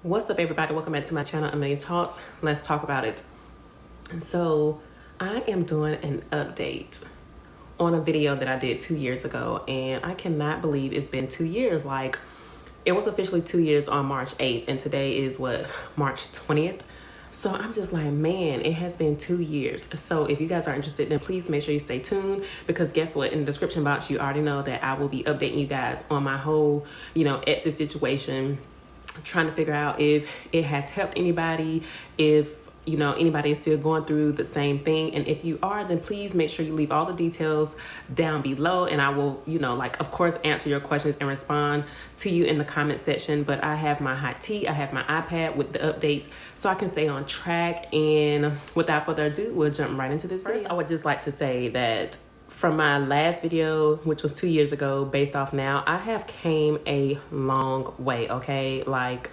What's up, everybody? Welcome back to my channel, Amelia Talks. Let's talk about it. And so I am doing an update on a video that I did 2 years ago, and I cannot believe it's been 2 years. Like, it was officially 2 years on March 8th, and today is what, March 20th. So I'm just like, man, it has been 2 years. So if you guys are interested, then please make sure you stay tuned, because guess what? In the description box, you already know that I will be updating you guys on my whole, Exes situation, trying to figure out if it has helped anybody, if anybody is still going through the same thing. And if you are, then please make sure you leave all the details down below, and I will of course answer your questions and respond to you in the comment section. But I have my hot tea, I have my iPad with the updates, so I can stay on track. And without further ado, we'll jump right into this video. First, I would just like to say that from my last video, which was 2 years ago, based off now, I have came a long way, okay? Like,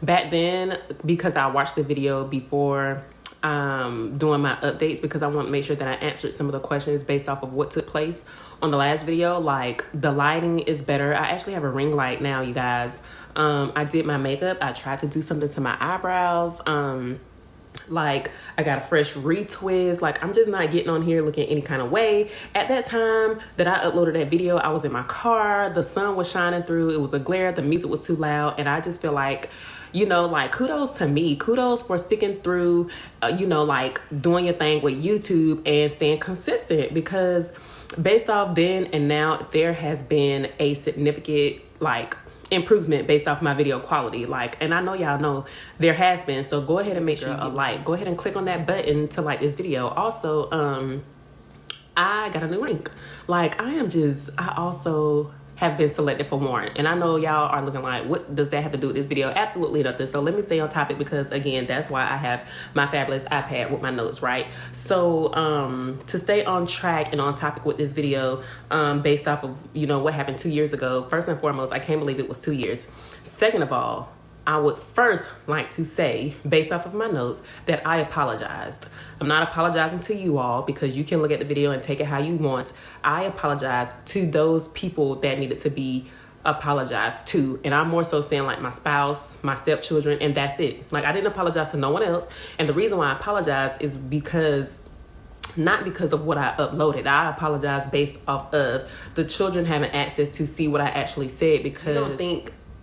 back then, because I watched the video before doing my updates, because I want to make sure that I answered some of the questions based off of what took place on the last video. Like, the lighting is better. I actually have a ring light now, you guys. I did my makeup. I tried to do something to my eyebrows. Like, I got a fresh retwist. Like, I'm just not getting on here looking any kind of way. At that time that I uploaded that video, I was in my car, the sun was shining through, it was a glare, the music was too loud, and I just feel like, kudos to me, kudos for sticking through, doing your thing with YouTube and staying consistent, because based off then and now, there has been a significant, improvement based off my video quality. And I know y'all know there has been, so go ahead and make sure you go ahead and click on that button to like this video. Also, I got a new ring. I also have been selected for Warrant, and I know y'all are looking like, what does that have to do with this video? Absolutely nothing. So let me stay on topic, because again, that's why I have my fabulous iPad with my notes, right? So to stay on track and on topic with this video, based off of what happened 2 years ago, first and foremost, I can't believe it was 2 years. Second of all, I would first like to say, based off of my notes, that I apologized. I'm not apologizing to you all, because you can look at the video and take it how you want. I apologize to those people that needed to be apologized to. And I'm more so saying like my spouse, my stepchildren, and that's it. Like, I didn't apologize to no one else. And the reason why I apologize is because, not because of what I uploaded. I apologize based off of the children having access to see what I actually said, because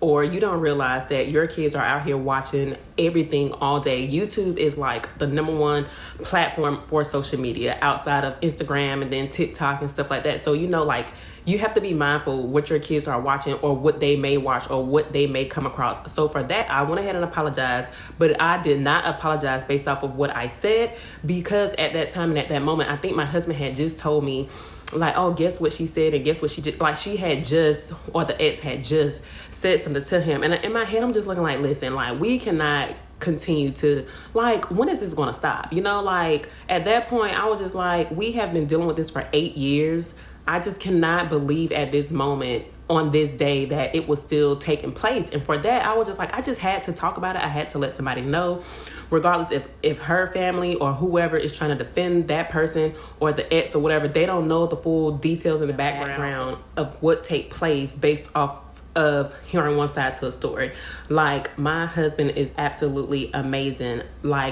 you don't realize that your kids are out here watching everything all day. YouTube is like the #1 platform for social media outside of Instagram and then TikTok and stuff like that. So, you have to be mindful what your kids are watching, or what they may watch, or what they may come across. So for that, I went ahead and apologized, but I did not apologize based off of what I said, because at that time and at that moment, I think my husband had just told me, oh, guess what she said, and guess what she did. She had just, or the ex had just said something to him. And in my head, I'm just looking like, listen, we cannot continue to, when is this going to stop? At that point, I was just like, we have been dealing with this for 8 years. I just cannot believe at this moment, on this day, that it was still taking place. And for that, I was just like, I just had to talk about it. I had to let somebody know, regardless if her family or whoever is trying to defend that person or the ex or whatever, they don't know the full details in the background of what take place based off of hearing one side to a story. My husband is absolutely amazing.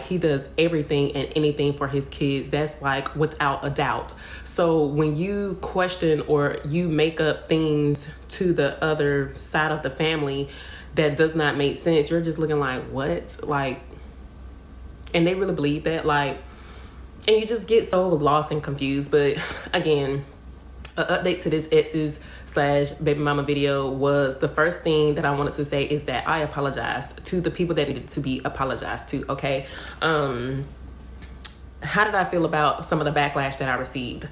He does everything and anything for his kids. That's without a doubt. So when you question or you make up things to the other side of the family that does not make sense, you're just looking like, what? And they really believe that, and you just get so lost and confused. But again, an update to this Exes / baby mama video was, the first thing that I wanted to say is that I apologized to the people that needed to be apologized to, okay? How did I feel about some of the backlash that I received?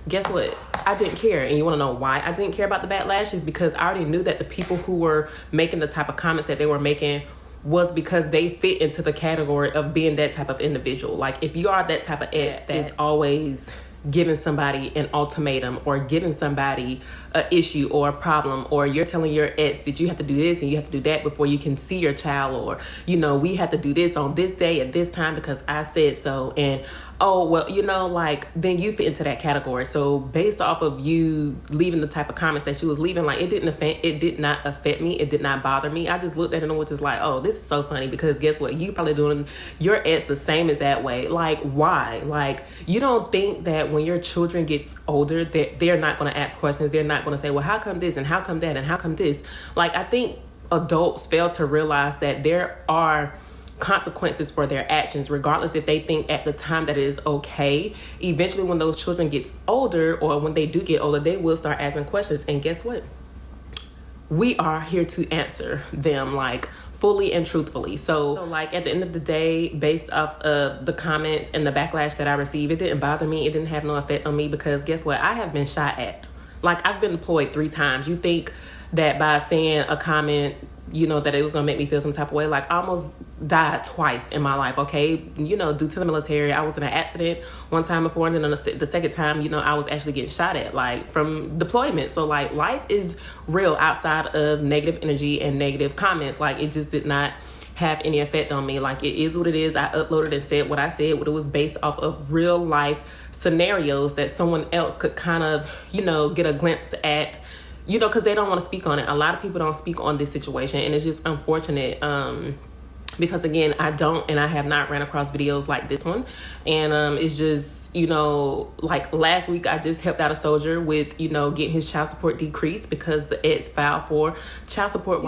Guess what? I didn't care. And you want to know why I didn't care about the backlash? Is because I already knew that the people who were making the type of comments that they were making was because they fit into the category of being that type of individual. If you are that type of ex that is always giving somebody an ultimatum, or giving somebody an issue or a problem, or you're telling your ex that you have to do this and you have to do that before you can see your child, or we have to do this on this day at this time because I said so, and oh, well, like, then you fit into that category. So based off of you leaving the type of comments that she was leaving, like, it did not affect me. It did not bother me. I just looked at it and was just like, oh, this is so funny, because guess what? You probably doing your ex the same as that way. Like, why? Like, you don't think that when your children gets older that they're not going to ask questions. They're not going to say, well, how come this and how come that and how come this? Like, I think adults fail to realize that there are consequences for their actions, regardless if they think at the time that it is okay. Eventually, when those children gets older, or when they do get older, they will start asking questions. And guess what? We are here to answer them, like, fully and truthfully. So like, at the end of the day, based off of the comments and the backlash that I received, it didn't bother me. It didn't have no effect on me, because guess what? I have been shot at. Like, I've been deployed 3 times. You think that by saying a comment, that it was going to make me feel some type of way? Like, I almost died twice in my life, okay? Due to the military. I was in an accident one time before, and then the second time, I was actually getting shot at, like, from deployment. So, like, life is real outside of negative energy and negative comments. Like, it just did not have any effect on me. Like, it is what it is. I uploaded and said what I said, but it was based off of real life scenarios that someone else could kind of, get a glimpse at, because they don't want to speak on it. A lot of people don't speak on this situation, and it's just unfortunate. Because again, I have not ran across videos like this one. And it's just, like last week, I just helped out a soldier with, getting his child support decreased because the ex filed for child support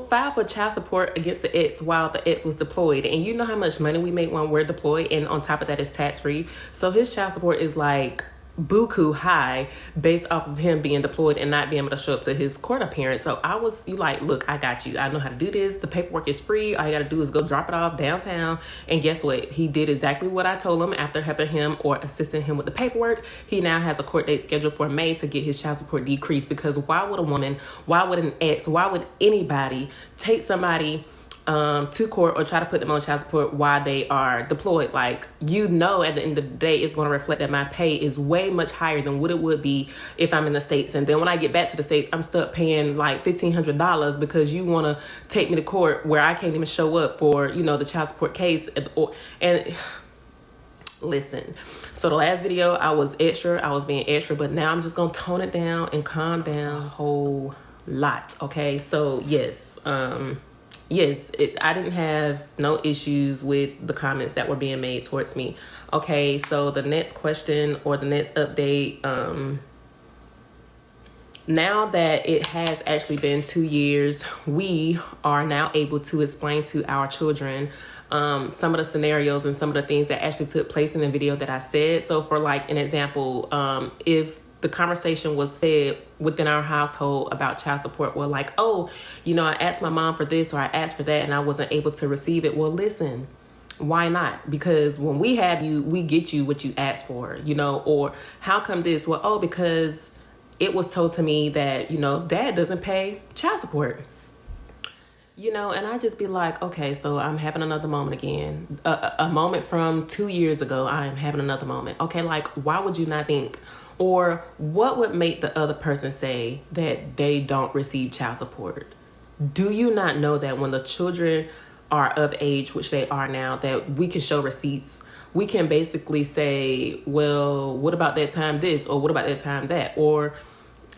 filed for child support against the ex while the ex was deployed. And you know how much money we make when we're deployed, and on top of that, it's tax-free. So his child support is like buku high based off of him being deployed and not being able to show up to his court appearance. So I was like, look, I got you. I know how to do this. The paperwork is free. All you got to do is go drop it off downtown. And guess what? He did exactly what I told him. After helping him or assisting him with the paperwork, he now has a court date scheduled for May to get his child support decreased. Because why would a woman, why would an ex, why would anybody take somebody to court or try to put them on child support while they are deployed? Like, at the end of the day, it's going to reflect that my pay is way much higher than what it would be if I'm in the States. And then when I get back to the States, I'm stuck paying like $1,500 because you want to take me to court where I can't even show up for, the child support case. And listen, so the last video, I was being extra, but now I'm just going to tone it down and calm down a whole lot. Okay. So yes, I didn't have no issues with the comments that were being made towards me. Okay, so the next question or the next update, now that it has actually been 2 years, we are now able to explain to our children some of the scenarios and some of the things that actually took place in the video that I said. So for like an example, if the conversation was said within our household about child support, well, like, oh, I asked my mom for this or I asked for that and I wasn't able to receive it. Well, listen, why not? Because when we have you, we get you what you asked for, or how come this? Well, oh, because it was told to me that, dad doesn't pay child support. And I just be like, okay, so I'm having another moment again. A moment from 2 years ago, I'm having another moment. Okay, like, why would you not think? Or what would make the other person say that they don't receive child support? Do you not know that when the children are of age, which they are now, that we can show receipts? We can basically say, well, what about that time this? Or what about that time that? Or,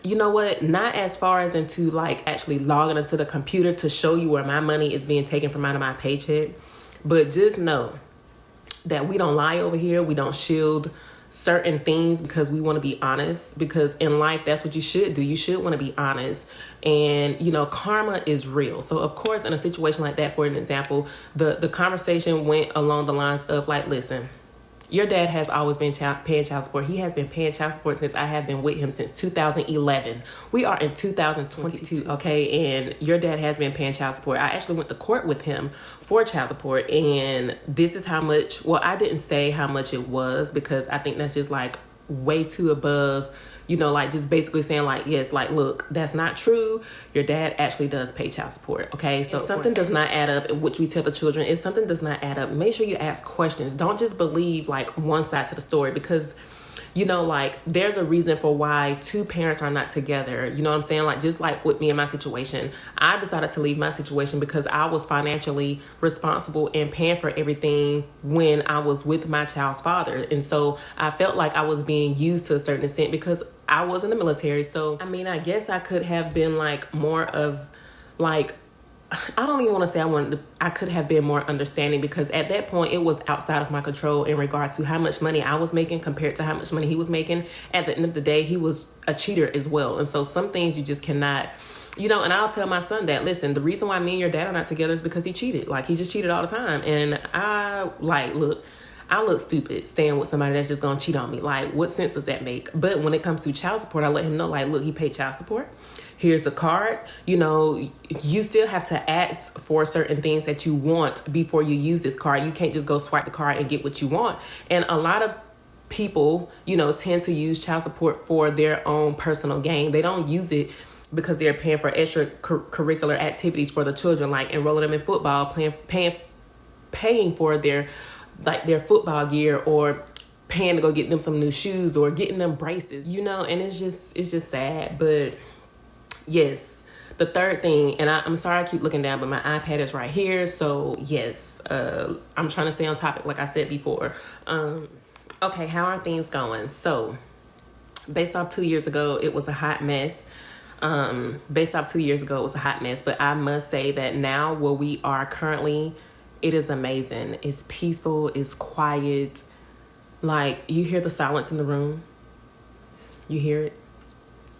you know what? Not as far as into like actually logging into the computer to show you where my money is being taken from out of my paycheck. But just know that we don't lie over here. We don't shield certain things because we want to be honest, because in life, that's what you should do. You should want to be honest. And, karma is real. So of course, in a situation like that, for an example, the conversation went along the lines of like, listen, your dad has always been paying child support. He has been paying child support since I have been with him since 2011. We are in 2022, okay? And your dad has been paying child support. I actually went to court with him for child support, and this is how much, well, I didn't say how much it was because I think that's just like way too above, like just basically saying like, yes, like, look, that's not true. Your dad actually does pay child support. Okay. So if something does not add up, which we tell the children, if something does not add up, make sure you ask questions. Don't just believe like one side to the story, because you know, like there's a reason for why two parents are not together. You know what I'm saying? Like just like with me and my situation, I decided to leave my situation because I was financially responsible and paying for everything when I was with my child's father. And so I felt like I was being used to a certain extent because I was in the military. So, I mean, I guess I could have been like more of like, I don't even want to say I could have been more understanding, because at that point it was outside of my control in regards to how much money I was making compared to how much money he was making. At the end of the day, he was a cheater as well. And so some things you just cannot, you know, and I'll tell my son that, listen, the reason why me and your dad are not together is because he cheated. Like, he just cheated all the time. And I look stupid staying with somebody that's just gonna cheat on me. Like, what sense does that make? But when it comes to child support, I let him know, like, look, he paid child support. Here's the card. You know, you still have to ask for certain things that you want before you use this card. You can't just go swipe the card and get what you want. And a lot of people, you know, tend to use child support for their own personal gain. They don't use it because they're paying for extracurricular activities for the children, like enrolling them in football, paying for their football gear, or paying to go get them some new shoes or getting them braces, you know. And it's just sad. But yes, the third thing, and I'm sorry I keep looking down, but my iPad is right here. So yes, I'm trying to stay on topic like I said before. Okay, how are things going? So based off 2 years ago, it was a hot mess. But I must say that now where we are currently, it is amazing. It's peaceful. It's quiet. Like, you hear the silence in the room. You hear it.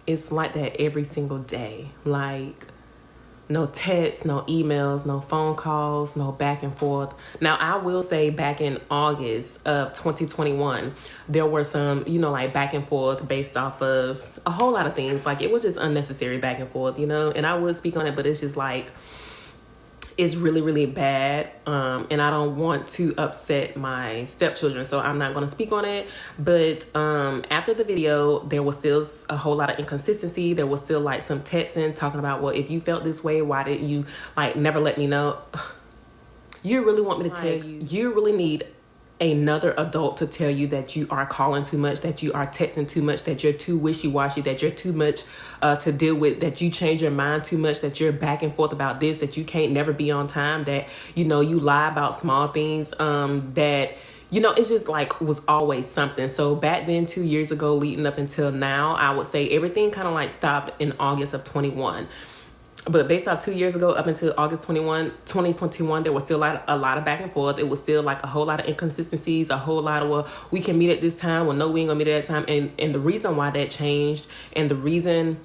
It's like that every single day. Like, no texts, no emails, no phone calls, no back and forth. Now, I will say back in August of 2021, there were some, you know, like back and forth based off of a whole lot of things. Like, it was just unnecessary back and forth, you know, and I would speak on it, but it's just like, it's really, really bad. And I don't want to upset my stepchildren, so I'm not going to speak on it. But after the video, there was still a whole lot of inconsistency. There was still like some texting talking about, well, if you felt this way, why didn't you like never let me know? You really want me to tell you? You really need another adult to tell you that you are calling too much, that you are texting too much, that you're too wishy-washy, that you're too much to deal with, that you change your mind too much, that you're back and forth about this, that you can't never be on time, that, you know, you lie about small things, that, you know, it's just like was always something. So back then, 2 years ago, leading up until now, I would say everything kind of like stopped in August of 21. But based off 2 years ago, up until August 2021, there was still a lot of back and forth. It was still like a whole lot of inconsistencies, a whole lot of, well, we can meet at this time. Well, no, we ain't gonna meet at that time. And the reason why that changed, and the reason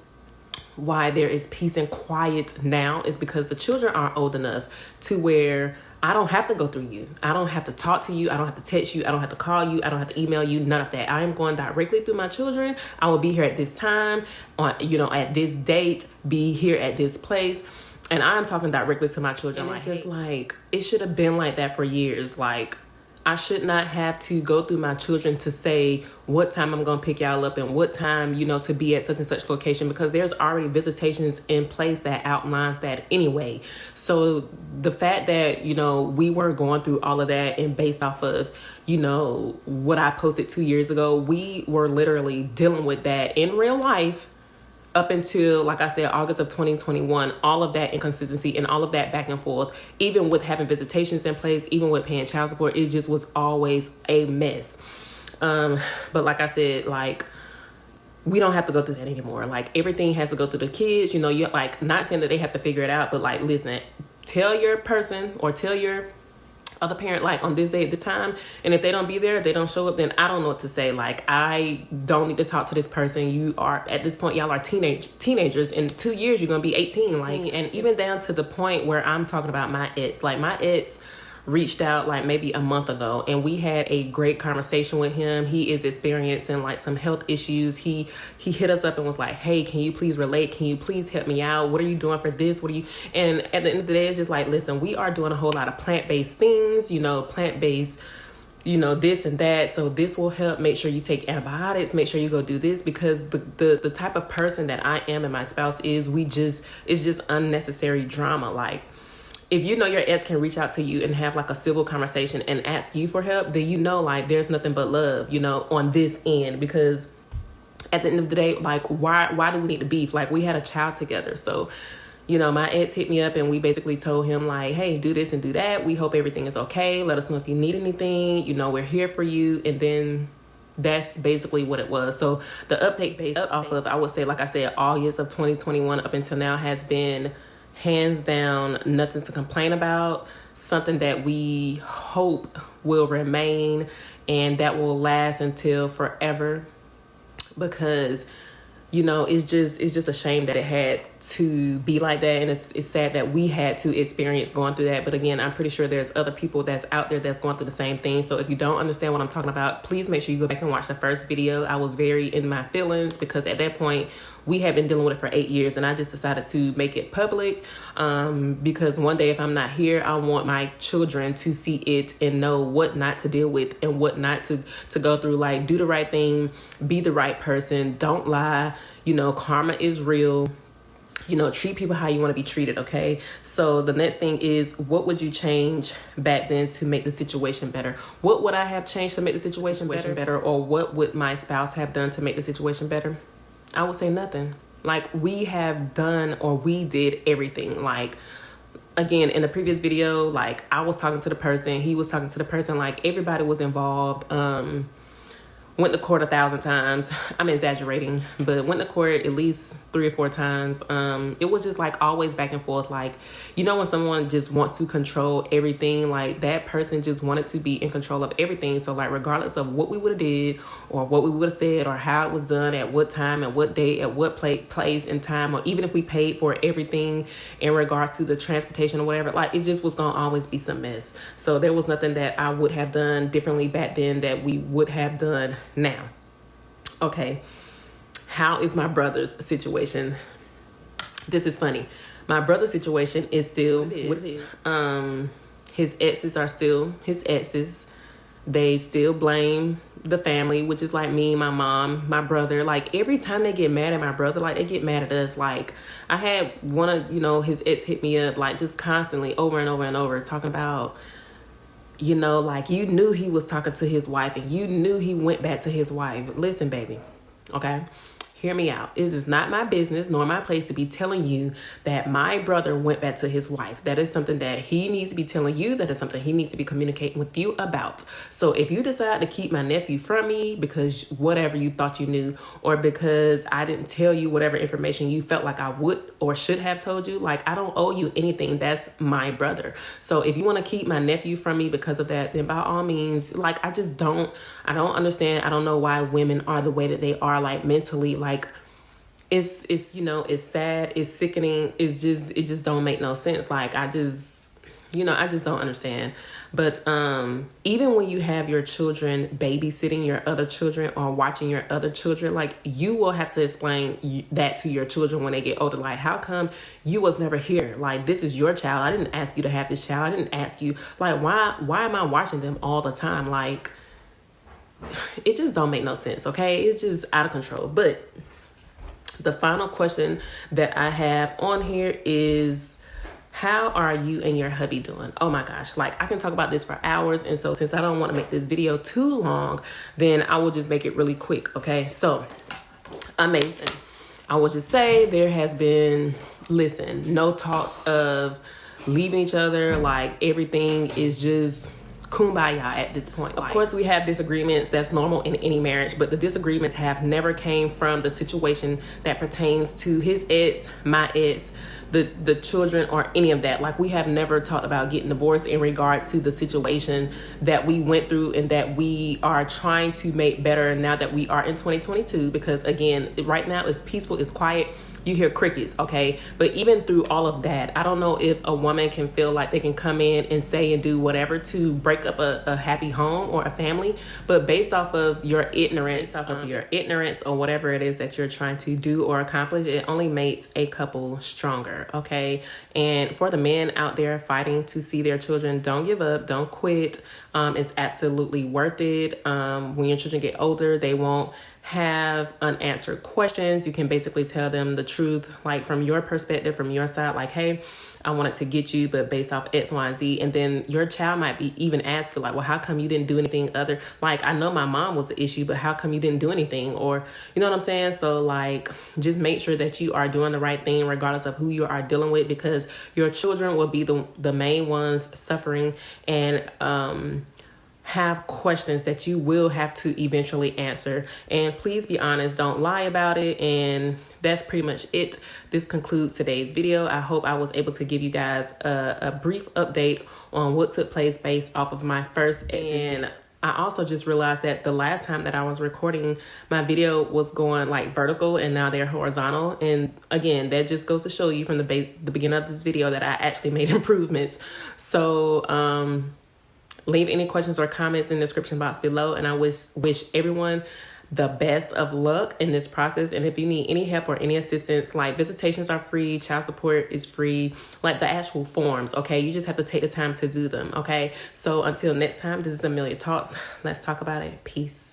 why there is peace and quiet now, is because the children are old enough to where I don't have to go through you. I don't have to talk to you. I don't have to text you. I don't have to call you. I don't have to email you. None of that. I am going directly through my children. I will be here at this time, on, you know, at this date, be here at this place. And I'm talking directly to my children. And it's just like, it should have been like that for years. Like, I should not have to go through my children to say what time I'm going to pick y'all up and what time, you know, to be at such and such location, because there's already visitations in place that outlines that anyway. So the fact that, you know, we were going through all of that, and based off of, you know, what I posted 2 years ago, we were literally dealing with that in real life up until, like I said, August of 2021, all of that inconsistency and all of that back and forth, even with having visitations in place, even with paying child support, it just was always a mess. But like I said, like, we don't have to go through that anymore. Like, everything has to go through the kids. You know, you're like, not saying that they have to figure it out, but like, listen, tell your person or tell your other parent, like, on this day at this time, and if they don't be there, if they don't show up, then I don't know what to say. Like, I don't need to talk to this person. You are, at this point, y'all are teenagers. In 2 years, you're gonna be 18. Like, and even down to the point where I'm talking about my ex. Like, my ex reached out like maybe a month ago, and we had a great conversation with him. He is experiencing like some health issues. He hit us up and was like, hey, can you please relate? Can you please help me out? What are you doing for this? And at the end of the day, it's just like, listen, we are doing a whole lot of plant-based things, you know, plant-based, you know, this and that. So this will help. Make sure you take antibiotics, make sure you go do this, because the type of person that I am and my spouse is, it's just unnecessary drama. Like, if you know your ex can reach out to you and have like a civil conversation and ask you for help, then you know like there's nothing but love, you know, on this end. Because at the end of the day, like why do we need to beef? Like, we had a child together. So, you know, my ex hit me up and we basically told him like, hey, do this and do that. We hope everything is okay. Let us know if you need anything. You know, we're here for you. And then that's basically what it was. So the update based off of, I would say, like I said, August of 2021 up until now has been hands down nothing to complain about. Something that we hope will remain and that will last until forever. Because, you know, it's just a shame that it had to be like that. And it's sad that we had to experience going through that. But again, I'm pretty sure there's other people that's out there that's going through the same thing. So if you don't understand what I'm talking about, please make sure you go back and watch the first video. I was very in my feelings because at that point we had been dealing with it for 8 years, and I just decided to make it public because one day if I'm not here, I want my children to see it and know what not to deal with and what not to go through. Like, do the right thing, be the right person, don't lie. You know, karma is real. You know, treat people how you want to be treated, okay? So the next thing is, what would you change back then to make the situation better? What would I have changed to make the situation better? Or what would my spouse have done to make the situation better? I would say nothing. Like, we have done, or we did everything. Like, again, in the previous video, like, I was talking to the person, he was talking to the person, like, everybody was involved. Went to court 1,000 times. I'm exaggerating, but went to court at least 3 or 4 times. It was just like always back and forth. Like, you know, when someone just wants to control everything, like that person just wanted to be in control of everything. So like, regardless of what we would have did or what we would have said or how it was done, at what time, at what date, at what place and time, or even if we paid for everything in regards to the transportation or whatever, like it just was going to always be some mess. So there was nothing that I would have done differently back then that we would have done now. Okay, how is my brother's situation? This is funny. My brother's situation is still his exes are still his exes. They still blame the family, which is like me, my mom, my brother. Like, every time they get mad at my brother, like they get mad at us. Like, I had one of, you know, his ex hit me up, like just constantly over and over and over talking about, you know, like, you knew he was talking to his wife and you knew he went back to his wife. Listen, baby, okay? Hear me out. It is not my business nor my place to be telling you that my brother went back to his wife. That is something that he needs to be telling you. That is something he needs to be communicating with you about. So if you decide to keep my nephew from me because whatever you thought you knew, or because I didn't tell you whatever information you felt like I would or should have told you, like, I don't owe you anything. That's my brother. So if you want to keep my nephew from me because of that, then by all means, like, I don't understand. I don't know why women are the way that they are, like, mentally. Like, it's you know, it's sad, it's sickening, it just don't make no sense. Like, I just don't understand. But even when you have your children babysitting your other children or watching your other children, like, you will have to explain that to your children when they get older. Like, how come you was never here? Like, this is your child. I didn't ask you to have this child. I didn't ask you. Like, why am I watching them all the time? Like, it just don't make no sense, okay? It's just out of control. But the final question that I have on here is, how are you and your hubby doing? Oh my gosh, like, I can talk about this for hours. And so since I don't want to make this video too long, then I will just make it really quick, okay? So, amazing. I will just say there has been, no talks of leaving each other. Like, everything is just kumbaya at this point. Of course, we have disagreements. That's normal in any marriage, but the disagreements have never came from the situation that pertains to his ex, my ex, the children, or any of that. Like, we have never talked about getting divorced in regards to the situation that we went through and that we are trying to make better now that we are in 2022. Because again, right now it's peaceful, it's quiet. You hear crickets, okay? But even through all of that, I don't know if a woman can feel like they can come in and say and do whatever to break up a happy home or a family. But based off of your ignorance, or whatever it is that you're trying to do or accomplish, it only makes a couple stronger, okay? And for the men out there fighting to see their children, don't give up, don't quit. It's absolutely worth it. When your children get older, they won't have unanswered questions. You can basically tell them the truth, like, from your perspective, from your side, like, hey, I wanted to get you, but based off X, Y, and Z. And then your child might be even ask you like, well, how come you didn't do anything other? Like, I know my mom was the issue, but how come you didn't do anything? Or, you know what I'm saying? So like, just make sure that you are doing the right thing regardless of who you are dealing with, because your children will be the main ones suffering and have questions that you will have to eventually answer. And please be honest, don't lie about it. And that's pretty much it. This concludes today's video. I hope I was able to give you guys a brief update on what took place based off of my first Exes. And I also just realized that the last time that I was recording, my video was going like vertical and now they're horizontal. And again, that just goes to show you from the beginning of this video that I actually made improvements. So leave any questions or comments in the description box below. And I wish everyone the best of luck in this process. And if you need any help or any assistance, like visitations are free, child support is free, like the actual forms, okay? You just have to take the time to do them, okay? So until next time, this is Amelia Talks. Let's talk about it. Peace.